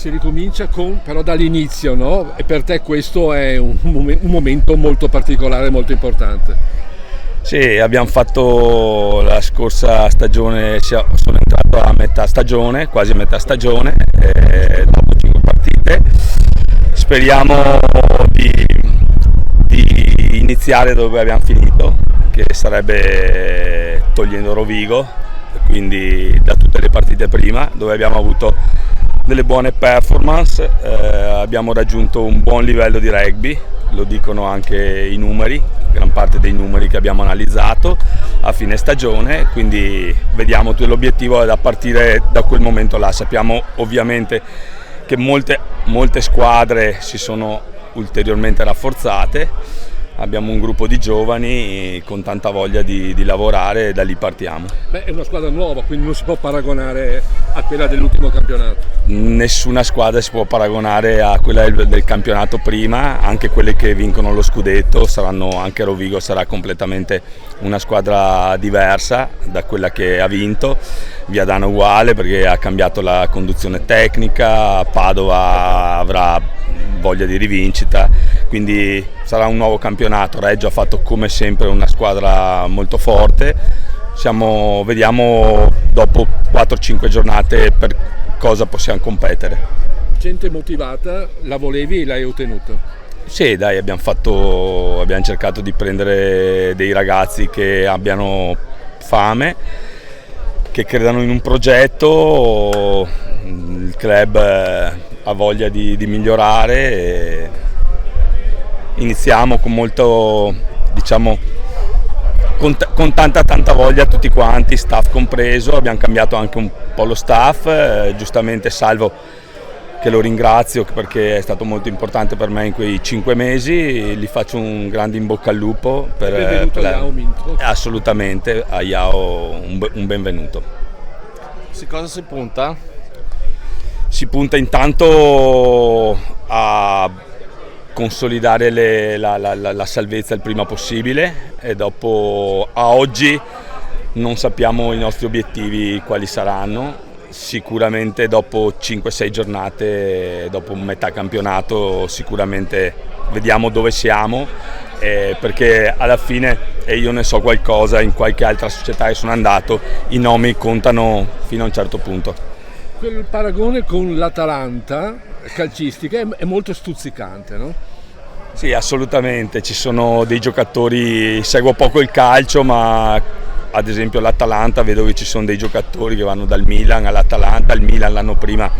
si ricomincia però dall'inizio, no? E per te questo è un momento molto particolare, molto importante. Sì, abbiamo fatto la scorsa stagione, sono entrato a metà stagione, quasi a metà stagione, dopo 5 partite. Speriamo di iniziare dove abbiamo finito, che sarebbe togliendo Rovigo, quindi da tutte le partite prima, dove abbiamo avuto delle buone performance, abbiamo raggiunto un buon livello di rugby, lo dicono anche i numeri, gran parte dei numeri che abbiamo analizzato a fine stagione, quindi vediamo, l'obiettivo è da partire da quel momento là. Sappiamo ovviamente che molte squadre si sono ulteriormente rafforzate, abbiamo un gruppo di giovani con tanta voglia di lavorare e da lì partiamo. È una squadra nuova, quindi non si può paragonare a quella dell'ultimo campionato. Nessuna squadra si può paragonare a quella del campionato prima, anche quelle che vincono lo scudetto anche Rovigo sarà completamente una squadra diversa da quella che ha vinto, Viadano uguale perché ha cambiato la conduzione tecnica, Padova avrà voglia di rivincita, quindi sarà un nuovo campionato. Reggio ha fatto come sempre una squadra molto forte, vediamo dopo 4-5 giornate per cosa possiamo competere. Gente motivata, la volevi e l'hai ottenuto? Sì, dai, abbiamo cercato di prendere dei ragazzi che abbiano fame, che credano in un progetto, il club ha voglia di migliorare e iniziamo con molto, con tanta voglia tutti quanti, staff compreso. Abbiamo cambiato anche un po' lo staff, giustamente Salvo, che lo ringrazio perché è stato molto importante per me in quei 5 mesi, gli faccio un grande in bocca al lupo benvenuto a Iao Minto. Assolutamente, a Iao un benvenuto. Su cosa si punta? Si punta intanto a consolidare la salvezza il prima possibile e dopo, a oggi non sappiamo i nostri obiettivi quali saranno. Sicuramente dopo 5-6 giornate, dopo metà campionato, sicuramente vediamo dove siamo, perché alla fine, e io ne so qualcosa, in qualche altra società che sono andato, i nomi contano fino a un certo punto. Quel paragone con l'Atalanta calcistica è molto stuzzicante, no? Sì, assolutamente, ci sono dei giocatori, seguo poco il calcio, ma ad esempio l'Atalanta vedo che ci sono dei giocatori che vanno dal Milan all'Atalanta, il Milan l'anno prima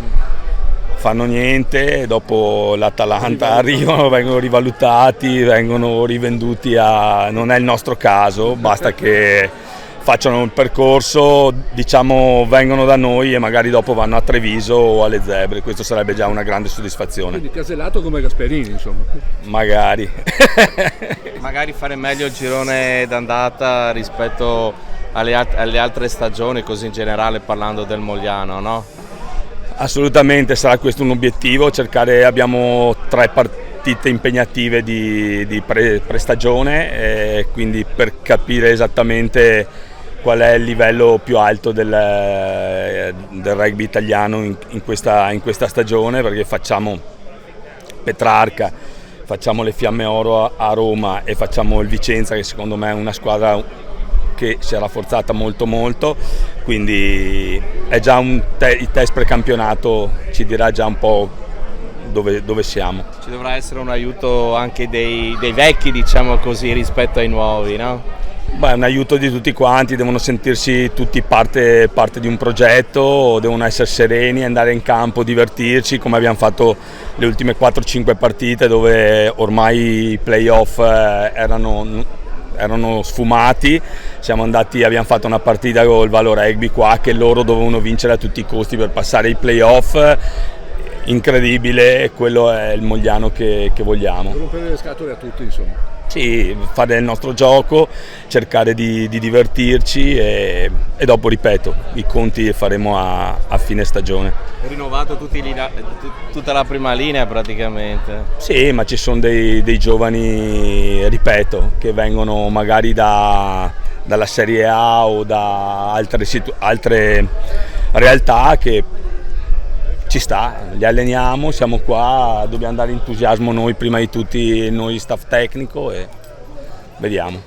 fanno niente, dopo l'Atalanta arrivano, vengono rivalutati, vengono rivenduti non è il nostro caso, basta che facciano il percorso, vengono da noi e magari dopo vanno a Treviso o alle Zebre, questo sarebbe già una grande soddisfazione. Quindi casellato come Gasperini, insomma. Magari. Magari fare meglio il girone d'andata rispetto alle altre stagioni, così in generale parlando del Mogliano, no? Assolutamente, sarà questo un obiettivo, abbiamo 3 partite impegnative di pre-stagione, quindi per capire esattamente qual è il livello più alto del rugby italiano in questa stagione, perché facciamo Petrarca, facciamo le Fiamme Oro a Roma e facciamo il Vicenza, che secondo me è una squadra che si è rafforzata molto, quindi è già il test precampionato ci dirà già un po' dove siamo. Ci dovrà essere un aiuto anche dei vecchi, diciamo così, rispetto ai nuovi, no? Beh, è un aiuto di tutti quanti, devono sentirsi tutti parte di un progetto, devono essere sereni, andare in campo, divertirci, come abbiamo fatto le ultime 4-5 partite dove ormai i playoff erano sfumati. Abbiamo fatto una partita con il Valo Rugby qua che loro dovevano vincere a tutti i costi per passare ai playoff. Incredibile, quello è il Mogliano che vogliamo. Rompere le scatole a tutti, insomma. Sì, fare il nostro gioco, cercare di divertirci e dopo, ripeto, i conti faremo a fine stagione. È rinnovato tutta la prima linea praticamente. Sì, ma ci sono dei giovani, ripeto, che vengono magari dalla Serie A o da altre realtà che ci sta, li alleniamo, siamo qua, dobbiamo dare entusiasmo noi prima di tutti, noi staff tecnico, e vediamo.